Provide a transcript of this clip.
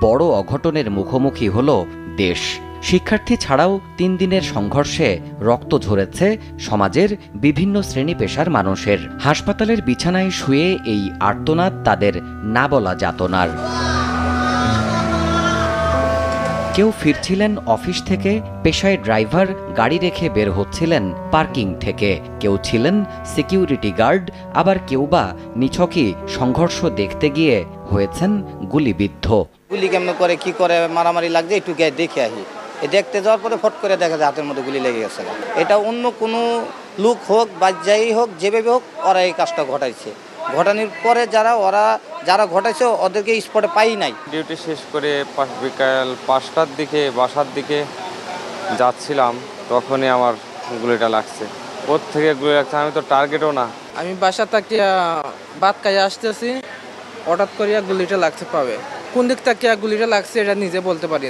বড় অঘটনের মুখোমুখি হল দেশ। শিক্ষার্থী ছাড়াও 3 দিনের সংঘর্ষে রক্ত ঝরেছে সমাজের বিভিন্ন শ্রেণী পেশার মানুষের। হাসপাতালের বিছানায় শুয়ে এই আর্তনাদ তাদের না বলা যাতনার। কেউ ফিরছিলেন অফিস থেকে, পেশায় ড্রাইভার, গাড়ি রেখে বের হচ্ছিলেন পার্কিং থেকে। কেউ ছিলেন সিকিউরিটি গার্ড, আবার কেউ বা নিছকই সংঘর্ষ দেখতে গিয়ে হয়েছেন গুলিবিদ্ধ। গুলি কেমন করে কি করে মারামারি লাগছে একটু গিয়ে দেখে আসি। দেখতে যাওয়ার পরে ফট করে দেখা যায় হাতের মধ্যে গুলি লেগে গেছে। এটা অন্য কোনো লোক হোক বা যাই হোক, যেভাবে হোক ওরা এই কাজটা ঘটাইছে। ঘটানোর পরে যারা ঘটাইছে ওদেরকে স্পটে পাই নাই। ডিউটি শেষ করে বিকাল 5টার দিকে বাসার দিকে যাচ্ছিলাম, তখনই আমার গুলিটা লাগছে। ওর থেকে গুলি লাগছে, আমি তো টার্গেটও না। আমি বাসা থেকে ভাত খাইয়ে আসতেছি, হঠাৎ করিয়া গুলিটা লাগছে পাবে। কোন দিক থেকে গুলিটা লাগছে এটা নিজে বলতে পারি।